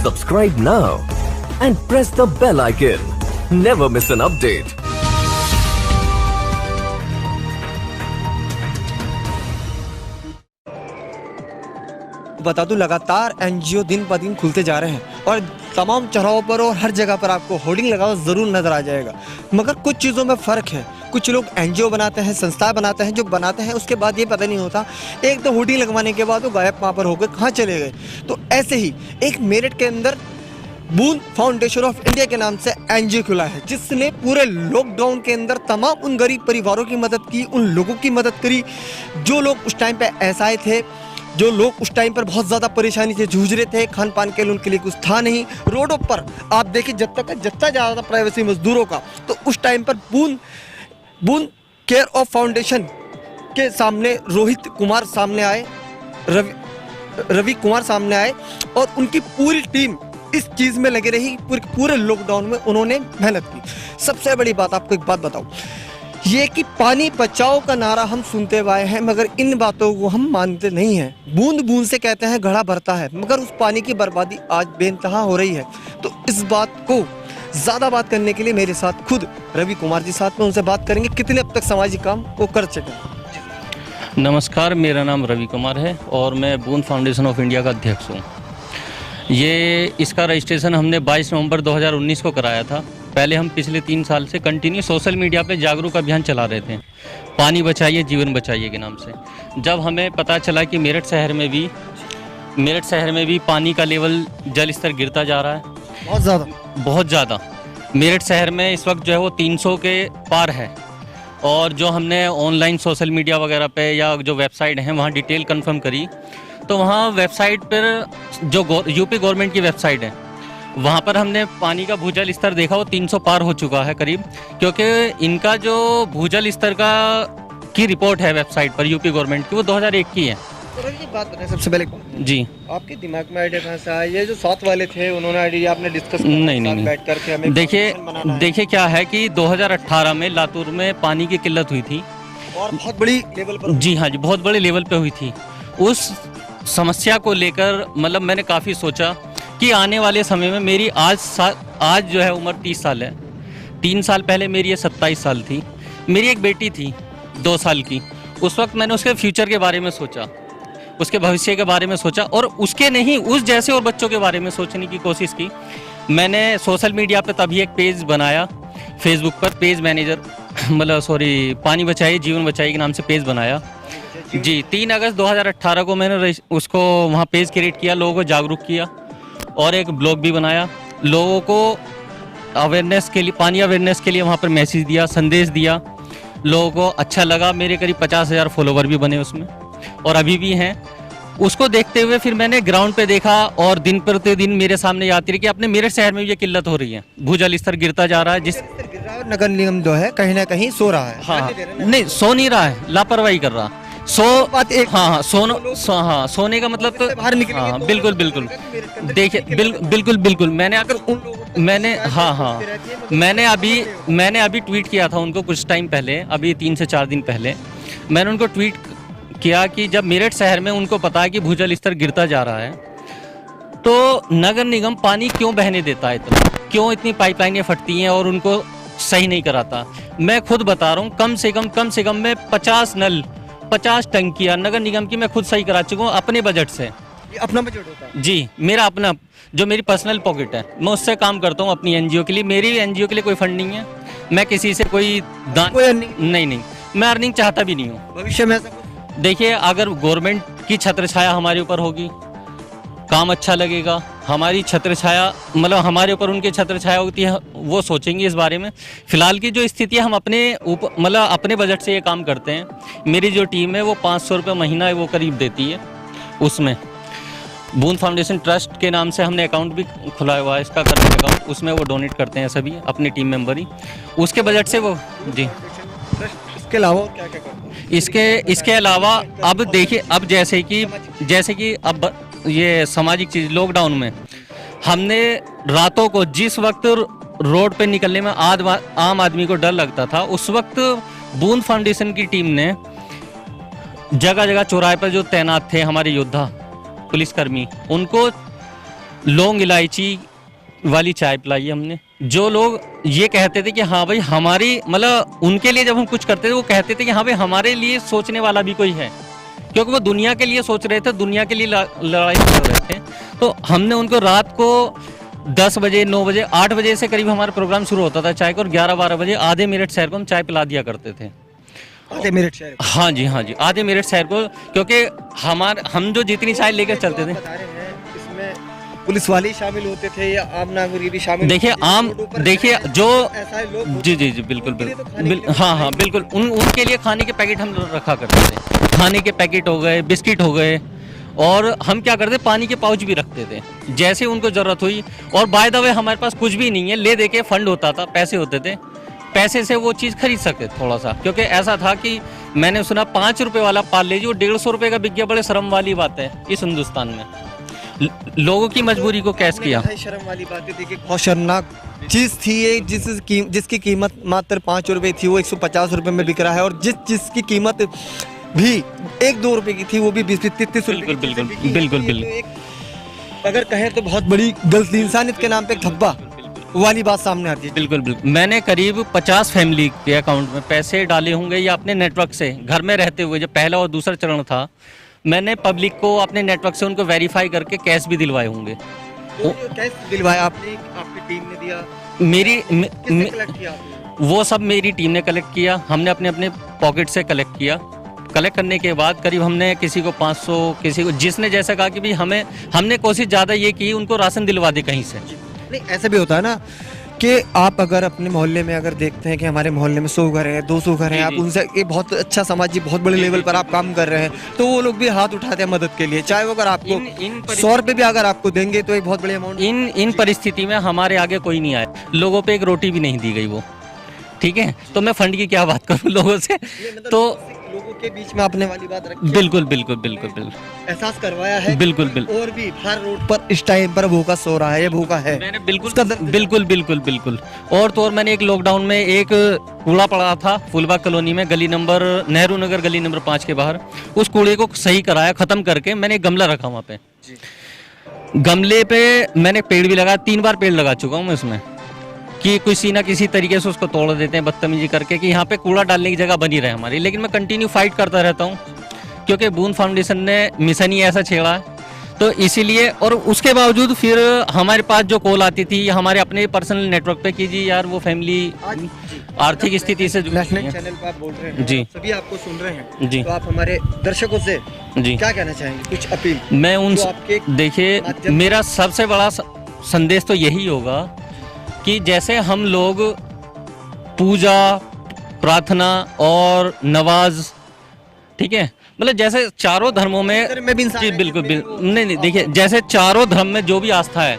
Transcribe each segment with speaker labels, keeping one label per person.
Speaker 1: Subscribe now and press the bell icon. Never miss an update.
Speaker 2: बता दूं, लगातार NGO दिन ब दिन खुलते जा रहे हैं और तमाम चौराहों पर और हर जगह पर आपको होर्डिंग लगा हुआ ज़रूर नज़र आ जाएगा। मगर कुछ चीज़ों में फ़र्क है। कुछ लोग एनजीओ बनाते हैं, संस्थाएं बनाते हैं, जो बनाते हैं उसके बाद ये पता नहीं होता, एक तो होर्डिंग लगवाने के बाद वो गायब वहाँ पर हो गए, कहाँ चले गए। तो ऐसे ही एक मेरठ के अंदर बूंद फाउंडेशन ऑफ इंडिया के नाम से एनजीओ खुला है, जिसने पूरे लॉकडाउन के अंदर तमाम उन गरीब परिवारों की मदद की, उन लोगों की मदद करी जो लोग उस टाइम पे असहाय थे, जो लोग उस टाइम पर बहुत ज़्यादा परेशानी से जूझ रहे थे, खान पान के लिए उनके लिए कुछ था नहीं। रोडों पर आप देखिए जत्था जा रहा था प्रवासी मजदूरों का, तो उस टाइम पर बूंद केयर ऑफ फाउंडेशन के सामने रोहित कुमार सामने आए, रवि कुमार सामने आए और उनकी पूरी टीम इस चीज़ में लगे रही। पूरे लॉकडाउन में उन्होंने मेहनत की। सबसे बड़ी बात, आपको एक बात बताऊं, ये कि पानी बचाओ का नारा हम सुनते आए हैं, मगर इन बातों को हम मानते नहीं हैं। बूंद बूंद से कहते हैं घड़ा भरता है, मगर उस पानी की बर्बादी आज बेइंतहा हो रही है। तो इस बात को ज़्यादा बात करने के लिए मेरे साथ खुद रवि कुमार जी साथ में, उनसे बात करेंगे कितने अब तक सामाजिक काम वो कर सकें।
Speaker 3: नमस्कार, मेरा नाम रवि कुमार है और मैं बूंद फाउंडेशन ऑफ इंडिया का अध्यक्ष हूँ। इसका रजिस्ट्रेशन हमने 22 नवंबर 2019 को कराया था। पहले हम पिछले 3 साल से कंटिन्यू सोशल मीडिया पे जागरूक अभियान चला रहे थे, पानी बचाइए जीवन बचाइए के नाम से। जब हमें पता चला कि मेरठ शहर में भी पानी का लेवल, जल स्तर गिरता जा रहा है बहुत ज़्यादा। मेरठ शहर में इस वक्त जो है वो 300 के पार है। और जो हमने ऑनलाइन सोशल मीडिया वगैरह पे या जो वेबसाइट हैं वहाँ डिटेल कंफर्म करी, तो वहाँ वेबसाइट पर जो यूपी गवर्नमेंट की वेबसाइट है, वहाँ पर हमने पानी का भूजल स्तर देखा, वो 300 पार हो चुका है करीब। क्योंकि इनका जो भूजल स्तर की रिपोर्ट है वेबसाइट पर यूपी गवर्नमेंट की, वो 2001 की है।
Speaker 2: तो ये बात बताएं सबसे पहले
Speaker 3: जी,
Speaker 2: आपके दिमाग में आइडिया कहाँ से आया? ये जो साथ वाले थे उन्होंने आइडिया आपने डिस्कस
Speaker 3: नहीं
Speaker 2: बैठ करके हमें
Speaker 3: देखिए क्या है कि 2018 में लातूर में पानी की किल्लत हुई थी
Speaker 2: और बहुत बड़ी लेवल पर।
Speaker 3: जी हाँ जी, बहुत बड़े लेवल पे हुई थी। उस समस्या को लेकर मतलब मैंने काफ़ी सोचा कि आने वाले समय में मेरी आज जो है उम्र 30 साल है। 3 साल पहले मेरी ये 27 साल थी। मेरी एक बेटी थी 2 साल की। उस वक्त मैंने उसके फ्यूचर के बारे में सोचा, उसके भविष्य के बारे में सोचा, और उसके नहीं, उस जैसे और बच्चों के बारे में सोचने की कोशिश की। मैंने सोशल मीडिया पे तभी एक पेज बनाया, फेसबुक पर पेज मैनेजर पानी बचाइए जीवन बचाइए के नाम से पेज बनाया जी। 3 अगस्त 2018 को मैंने उसको वहाँ पेज क्रिएट किया, लोगों को जागरूक किया और एक ब्लॉग भी बनाया। लोगों को अवेयरनेस के लिए, पानी अवेयरनेस के लिए वहाँ पर मैसेज दिया, संदेश दिया। लोगों को अच्छा लगा। मेरे करीब 50,000 फॉलोवर भी बने उसमें और अभी भी हैं। उसको देखते हुए फिर मैंने ग्राउंड पे देखा और दिन प्रतिदिन मेरे सामने आती रही कि अपने मेरठ शहर में भी ये किल्लत हो रही है, भूजल स्तर गिरता जा रहा है।
Speaker 2: नगर निगम जो है कहीं ना कहीं सो रहा है।
Speaker 3: हाँ, नहीं सो नहीं रहा है, लापरवाही कर रहा। सोने का मतलब तो हाँ, बिल्कुल देखिए, बिल्कुल मैंने अभी ट्वीट किया था उनको कुछ टाइम पहले, अभी 3 से 4 दिन पहले मैंने उनको ट्वीट किया कि जब मेरठ शहर में उनको पता है कि भूजल स्तर गिरता जा रहा है, तो नगर निगम पानी क्यों बहने देता है इतना, क्यों इतनी पाइपलाइनें फटती हैं और उनको सही नहीं कराता। मैं खुद बता रहा हूँ, कम से कम मैं 50 टंकियाँ नगर निगम की मैं खुद सही करा चुका हूँ अपने बजट से।
Speaker 2: ये अपना बजट होता है?
Speaker 3: जी, मेरा अपना, जो मेरी पर्सनल पॉकेट है, मैं उससे काम करता हूँ अपनी एनजीओ के लिए। मेरी एनजीओ के लिए कोई फंड नहीं है, मैं किसी से कोई नहीं, मैं अर्निंग चाहता भी नहीं हूँ
Speaker 2: भविष्य में।
Speaker 3: देखिए, अगर गवर्नमेंट की छत्र छाया हमारे ऊपर होगी, काम अच्छा लगेगा। हमारी छत्र छाया हमारे ऊपर उनकी छत्र छाया होती है, वो सोचेंगे इस बारे में। फिलहाल की जो स्थिति है, हम अपने ऊपर अपने बजट से ये काम करते हैं। मेरी जो टीम है वो 500 रुपये महीना वो करीब देती है। उसमें बूंद फाउंडेशन ट्रस्ट के नाम से हमने अकाउंट भी खुलाया हुआ है, इसका करंट अकाउंट, उसमें वो डोनेट करते हैं सभी अपनी टीम मेंबर ही, उसके बजट से वो जी।
Speaker 2: इसके अलावा क्या करते हैं?
Speaker 3: इसके अलावा अब देखिए, अब जैसे कि अब ये सामाजिक चीज़, लॉकडाउन में हमने रातों को जिस वक्त रोड पे निकलने में आम आदमी को डर लगता था, उस वक्त बूंद फाउंडेशन की टीम ने जगह जगह चौराहे पर जो तैनात थे हमारे योद्धा पुलिसकर्मी, उनको लौंग इलायची वाली चाय पिलाई है हमने। जो लोग ये कहते थे कि हाँ भाई हमारी मतलब उनके लिए जब हम कुछ करते थे वो कहते थे कि हाँ भाई हमारे लिए सोचने वाला भी कोई है, क्योंकि वो दुनिया के लिए सोच रहे थे, दुनिया के लिए लड़ाई कर रहे थे। तो हमने उनको रात को 10 बजे 9 बजे 8 बजे से करीब हमारा प्रोग्राम शुरू होता था चाय का, और 11-12 बजे आधे मेरठ शहर को हम चाय पिला दिया करते थे।
Speaker 2: आधे मिनट शहर को?
Speaker 3: हाँ जी आधे मेरठ शहर को, क्योंकि हम जो जितनी चाय लेकर चलते थे।
Speaker 2: बता रहे हैं इसमें पुलिस वाले शामिल होते थे या आम नागरिक भी शामिल?
Speaker 3: देखिए जो
Speaker 2: ऐसा लोग
Speaker 3: जी बिल्कुल हाँ बिल्कुल उनके लिए खाने के पैकेट हम रखा करते थे। खाने के पैकेट हो गए, बिस्किट हो गए, और हम क्या करते पानी के पाउच भी रखते थे जैसे उनको जरूरत हुई। और बाय द वे हमारे पास कुछ भी नहीं है, ले दे के फंड होता था, पैसे होते थे, पैसे से वो चीज़ खरीद सकते थोड़ा सा। क्योंकि ऐसा था कि मैंने सुना 5 रुपए वाला पार्ले जी वो 150 रुपए का बिक गया। बड़े शर्म वाली बात है इस हिंदुस्तान में, लोगों की मजबूरी को कैश किया।
Speaker 2: शर्म वाली बात है, देखिए बहुत शर्मनाक चीज थी ये, जिसकी कीमत मात्र 5 रुपए थी वो 150 रुपए में बिक रहा है, और जिसकी कीमत भी 1-2 रुपए की थी वो भी 20-30 रुपए की। बिल्कुल अगर कहें तो बहुत बड़ी गलती, इंसानियत के नाम पे एक धब्बा वाली बात सामने आती है।
Speaker 3: बिल्कुल मैंने करीब 50 फैमिली के अकाउंट में पैसे डाले होंगे या अपने नेटवर्क से, घर में रहते हुए जब पहला और दूसरा चरण था, मैंने पब्लिक को अपने नेटवर्क से उनको वेरीफाई करके कैश भी दिलवाए होंगे।
Speaker 2: तो कैश दिलवाया आपने, आपकी टीम ने दिया?
Speaker 3: किसने
Speaker 2: कलेक्ट किया आपने?
Speaker 3: वो सब मेरी टीम ने कलेक्ट किया, हमने अपने अपने पॉकेट से कलेक्ट किया। कलेक्ट करने के बाद करीब हमने किसी को 500, किसी को जिसने जैसा कहा कि भाई हमने कोशिश ज़्यादा ये की उनको राशन दिलवा दे कहीं से।
Speaker 2: नहीं ऐसा भी होता है ना कि आप अगर अपने मोहल्ले में अगर देखते हैं कि हमारे मोहल्ले में 100 घर हैं, 200 घर हैं, आप उनसे ये बहुत अच्छा सामाजिक बहुत बड़े लेवल पर आप काम कर रहे हैं, तो वो लोग भी हाथ उठाते हैं मदद के लिए, चाहे वो अगर आपको 100 रुपये भी अगर आपको देंगे तो एक बहुत बड़ी अमाउंट।
Speaker 3: इन परिस्थिति में हमारे आगे कोई नहीं आया, लोगों पे एक रोटी भी नहीं दी गई वो, ठीक है। तो मैं फंड की क्या बात करूं लोगों से, तो
Speaker 2: लोगों के बीच में आपने वाली बात रखी।
Speaker 3: बिल्कुल
Speaker 2: एहसास करवाया है।
Speaker 3: बिल्कुल
Speaker 2: और भी हर रोड पर इस टाइम पर भूखा सो रहा है, ये भूखा है।
Speaker 3: मैंने बिल्कुल और तो और मैंने एक लॉकडाउन में एक कूड़ा पड़ा था फुलबाग कॉलोनी में, गली नंबर नेहरू नगर गली नंबर 5 के बाहर, उस कूड़े को सही कराया, खत्म करके मैंने एक गमला रखा वहाँ पे। गमले पे मैंने पेड़ भी लगाया, 3 बार पेड़ लगा चुका हूँ मैं उसमें, कि किसी ना किसी तरीके से उसको तोड़ देते हैं बदतमीजी करके कि यहाँ पे कूड़ा डालने की जगह बनी रहे हमारी। लेकिन मैं कंटिन्यू फाइट करता रहता हूँ, क्योंकि बूंद फाउंडेशन ने मिशन ही ऐसा छेड़ा है, तो इसीलिए। और उसके बावजूद फिर हमारे पास जो कॉल आती थी हमारे अपने पर्सनल नेटवर्क पे कि जी यार वो फैमिली आर्थिक स्थिति से
Speaker 2: नेशनल चैनल पर आप बोल रहे हैं
Speaker 3: जी,
Speaker 2: सभी आपको सुन रहे हैं
Speaker 3: जी,
Speaker 2: तो आप हमारे दर्शकों से
Speaker 3: जी
Speaker 2: क्या कहना चाहेंगे, कुछ अपील?
Speaker 3: मैं उन देखिए मेरा सबसे बड़ा संदेश तो यही होगा कि जैसे हम लोग पूजा प्रार्थना और नवाज, ठीक है, मतलब जैसे चारों धर्मों में जी बिल्कुल नहीं देखिए, जैसे चारों धर्म में जो भी आस्था है,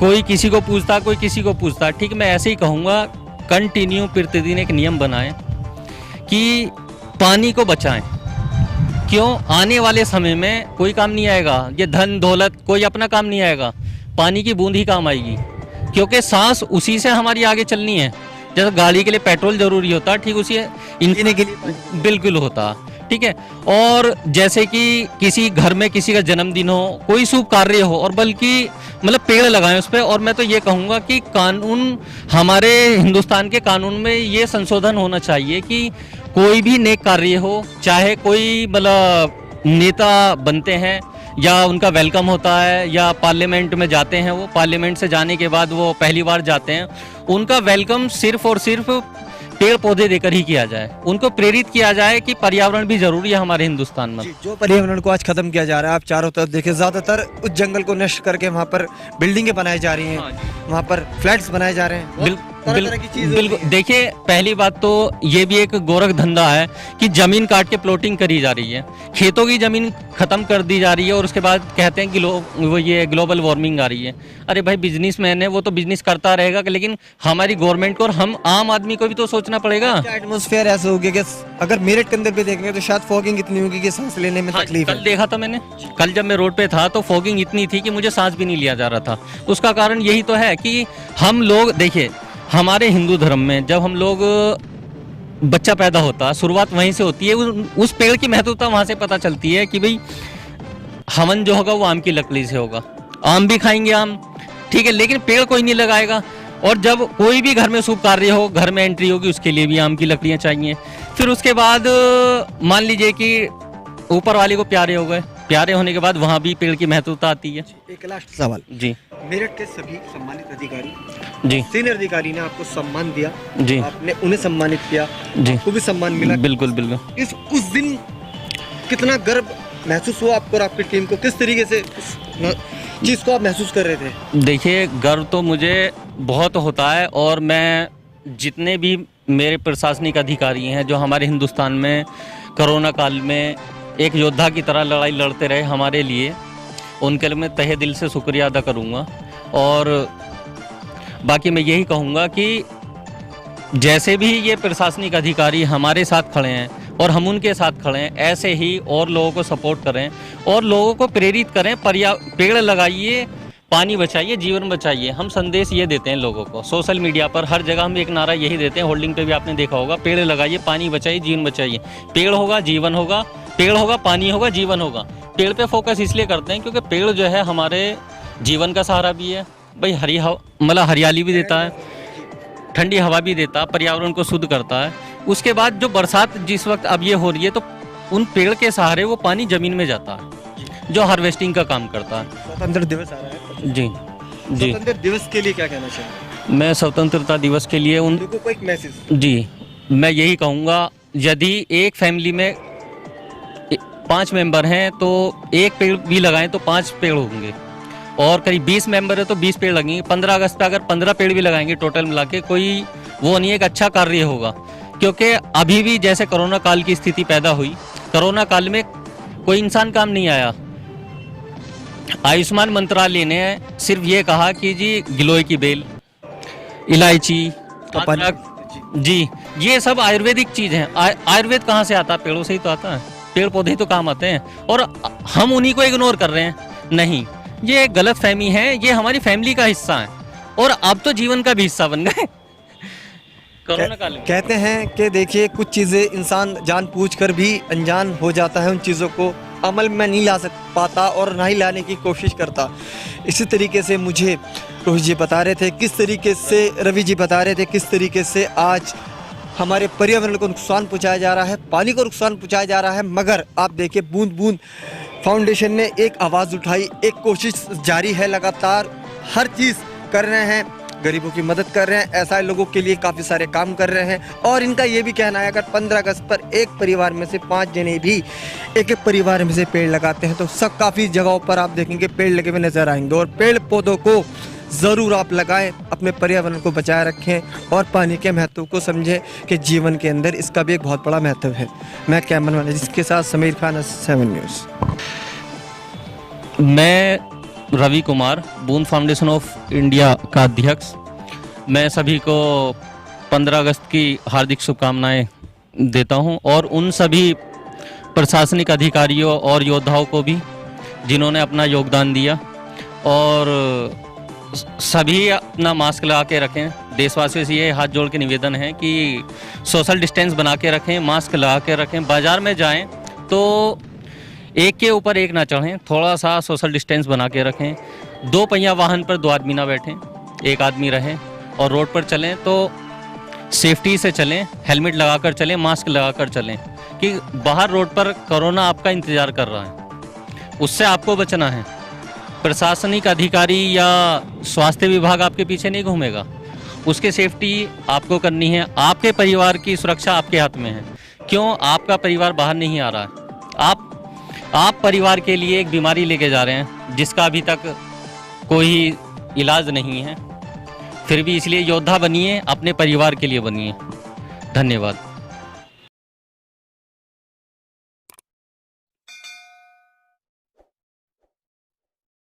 Speaker 3: कोई किसी को पूजता कोई किसी को पूजता, ठीक, मैं ऐसे ही कहूँगा कंटिन्यू प्रतिदिन एक नियम बनाएं कि पानी को बचाएं। क्यों? आने वाले समय में कोई काम नहीं आएगा, ये धन दौलत कोई अपना काम नहीं आएगा, पानी की बूंद ही काम आएगी, क्योंकि सांस उसी से हमारी आगे चलनी है। जैसे गाड़ी के लिए पेट्रोल जरूरी होता है, ठीक उसी पीने के लिए बिल्कुल होता, ठीक है। और जैसे कि किसी घर में किसी का जन्मदिन हो, कोई शुभ कार्य हो, और बल्कि मतलब पेड़ लगाएं उस पर। और मैं तो ये कहूँगा कि कानून, हमारे हिंदुस्तान के कानून में ये संशोधन होना चाहिए कि कोई भी नेक कार्य हो, चाहे कोई मतलब नेता बनते हैं या उनका वेलकम होता है या पार्लियामेंट में जाते हैं, वो पार्लियामेंट से जाने के बाद वो पहली बार जाते हैं, उनका वेलकम सिर्फ और सिर्फ पेड़ पौधे देकर ही किया जाए, उनको प्रेरित किया जाए कि पर्यावरण भी जरूरी है हमारे हिंदुस्तान में।
Speaker 2: जो पर्यावरण को आज खत्म किया जा रहा है, आप चारों तरफ देखिए, ज्यादातर उस जंगल को नष्ट करके वहाँ पर बिल्डिंगें बनाई जा रही हैं, वहाँ पर फ्लैट्स बनाए जा रहे हैं,
Speaker 3: बिल्कुल। देखिए पहली बात तो ये भी एक गोरख धंधा है कि जमीन काट के प्लॉटिंग करी जा रही है, खेतों की जमीन खत्म कर दी जा रही है, और उसके बाद कहते हैं कि वो ये ग्लोबल वार्मिंग आ रही है। अरे भाई बिजनेसमैन है, वो तो बिजनेस करता रहेगा, लेकिन हमारी गवर्नमेंट को और हम आम आदमी को भी तो सोचना पड़ेगा।
Speaker 2: एटमॉस्फेयर ऐसा हो गया कि अगर मेरठ के अंदर भी देखेंगे तो शायद फॉगिंग इतनी होगी कि सांस लेने में तकलीफ है।
Speaker 3: कल देखा था मैंने, कल जब मैं रोड पे था तो फॉगिंग इतनी थी कि मुझे सांस भी नहीं लिया जा रहा था। उसका कारण यही तो है कि हम लोग, देखिए हमारे हिंदू धर्म में जब हम लोग बच्चा पैदा होता, शुरुआत वहीं से होती है, उस पेड़ की महत्वता वहां से पता चलती है कि भाई हवन जो होगा वो आम की लकड़ी से होगा। आम भी खाएंगे आम, ठीक है, लेकिन पेड़ कोई नहीं लगाएगा। और जब कोई भी घर में शुभ कार्य हो, घर में एंट्री होगी, उसके लिए भी आम की लकड़ियाँ चाहिए। फिर उसके बाद मान लीजिए कि ऊपर वाले को प्यारे हो गए, प्यारे होने के बाद वहाँ भी पेड़ की महत्वता आती है।
Speaker 2: एक लास्ट सवाल
Speaker 3: जी
Speaker 2: मेरठ के सभी सम्मानित अधिकारी,
Speaker 3: जी
Speaker 2: सीनियर अधिकारी ने आपको सम्मान दिया,
Speaker 3: जी
Speaker 2: आपने उन्हें सम्मानित किया,
Speaker 3: जी,
Speaker 2: आपको भी सम्मान मिला।
Speaker 3: बिल्कुल बिल्कुल।
Speaker 2: उस दिन कितना गर्व महसूस हुआ आपको और आपकी टीम को? किस तरीके से इस चीज को आप महसूस कर रहे थे?
Speaker 3: देखिए, गर्व तो मुझे बहुत होता है, और मैं जितने भी मेरे प्रशासनिक अधिकारी हैं जो हमारे हिंदुस्तान में कोरोना काल में एक योद्धा की तरह लड़ाई लड़ते रहे हमारे लिए, उनके लिए मैं तहे दिल से शुक्रिया अदा करूंगा। और बाकी मैं यही कहूंगा कि जैसे भी ये प्रशासनिक अधिकारी हमारे साथ खड़े हैं और हम उनके साथ खड़े हैं, ऐसे ही और लोगों को सपोर्ट करें और लोगों को प्रेरित करें। पेड़ लगाइए, पानी बचाइए, जीवन बचाइए। हम संदेश ये देते हैं लोगों को, सोशल मीडिया पर हर जगह हम एक नारा यही देते हैं, होल्डिंग पे भी आपने देखा होगा, पेड़ लगाइए, पानी बचाइए, जीवन बचाइए। पेड़ होगा जीवन होगा, पेड़ होगा पानी होगा, जीवन होगा। पेड़ पे फोकस इसलिए करते हैं क्योंकि पेड़ जो है हमारे जीवन का सहारा भी है भाई। मतलब हरियाली भी देता है, ठंडी हवा भी देता है, पर्यावरण को शुद्ध करता है। उसके बाद जो बरसात जिस वक्त अब ये हो रही है, तो उन पेड़ के सहारे वो पानी जमीन में जाता है, जो हार्वेस्टिंग का काम करता है।
Speaker 2: स्वतंत्र दिवस आ रहा है
Speaker 3: जी जी।
Speaker 2: स्वतंत्र दिवस के लिए क्या कहना चाहिए?
Speaker 3: मैं स्वतंत्रता दिवस के लिए
Speaker 2: उनको कोई मैसेज?
Speaker 3: जी, मैं यही कहूँगा, यदि एक फैमिली में 5 मेंबर हैं तो एक पेड़ भी लगाएं तो 5 पेड़ होंगे, और करीब 20 मेंबर है तो 20 पेड़ लगेंगे। 15 अगस्त पे अगर 15 पेड़ भी लगाएंगे टोटल मिला के, कोई वो नहीं, एक अच्छा कार्य होगा। क्योंकि अभी भी जैसे कोरोना काल की स्थिति पैदा हुई, कोरोना काल में कोई इंसान काम नहीं आया। आयुष्मान मंत्रालय ने सिर्फ ये कहा कि जी गिलोय की बेल, इलायची, अदरक, जी ये सब आयुर्वेदिक चीज़ हैं। आयुर्वेद कहाँ से आता है? पेड़ों से ही तो आता है, पेड़ पौधे ही तो काम आते हैं, और हम उन्हीं को इग्नोर कर रहे हैं। नहीं, ये गलत फहमी है, ये हमारी फैमिली का हिस्सा है, और अब तो जीवन का भी हिस्सा बन गए कोरोना काल में।
Speaker 2: कहते हैं कि देखिए, कुछ चीज़ें इंसान जानबूझकर भी अनजान हो जाता है, उन चीज़ों को अमल में नहीं ला पाता और ना ही लाने की कोशिश करता। इसी तरीके से मुझे रोहित जी बता रहे थे, किस तरीके से रवि जी बता रहे थे, किस तरीके से आज हमारे पर्यावरण को नुकसान पहुंचाया जा रहा है, पानी को नुकसान पहुंचाया जा रहा है। मगर आप देखिए, बूंद बूंद फाउंडेशन ने एक आवाज़ उठाई, एक कोशिश जारी है, लगातार हर चीज़ कर रहे हैं, गरीबों की मदद कर रहे हैं, ऐसा लोगों के लिए काफ़ी सारे काम कर रहे हैं। और इनका ये भी कहना है, अगर 15 अगस्त पर एक परिवार में से 5 जने भी एक परिवार में से पेड़ लगाते हैं तो सब काफ़ी जगहों पर आप देखेंगे पेड़ लगे हुए नजर आएंगे। और पेड़ पौधों को ज़रूर आप लगाएं, अपने पर्यावरण को बचाए रखें और पानी के महत्व को समझें कि जीवन के अंदर इसका भी एक बहुत बड़ा महत्व है। मैं कैमरामैन जिसके साथ समीर खान, 7 न्यूज़।
Speaker 3: मैं रवि कुमार, बूंद फाउंडेशन ऑफ इंडिया का अध्यक्ष। मैं सभी को 15 अगस्त की हार्दिक शुभकामनाएं देता हूं, और उन सभी प्रशासनिक अधिकारियों और योद्धाओं को भी जिन्होंने अपना योगदान दिया। और सभी अपना मास्क लगा के रखें। देशवासियों से ये हाथ जोड़ के निवेदन है कि सोशल डिस्टेंस बना के रखें, मास्क लगा के रखें। बाज़ार में जाएं तो एक के ऊपर एक ना चढ़ें, थोड़ा सा सोशल डिस्टेंस बना के रखें। 2 पहिया वाहन पर 2 आदमी ना बैठें, 1 आदमी रहें। और रोड पर चलें तो सेफ्टी से चलें, हेलमेट लगा कर चलें, मास्क लगा कर चलें, कि बाहर रोड पर कोरोना आपका इंतज़ार कर रहा है, उससे आपको बचना है। प्रशासनिक अधिकारी या स्वास्थ्य विभाग आपके पीछे नहीं घूमेगा, उसके सेफ्टी आपको करनी है। आपके परिवार की सुरक्षा आपके हाथ में है। क्यों? आपका परिवार बाहर नहीं आ रहा है, आप परिवार के लिए एक बीमारी लेके जा रहे हैं जिसका अभी तक कोई इलाज नहीं है। फिर भी इसलिए योद्धा बनिए, अपने परिवार के लिए बनिए। धन्यवाद।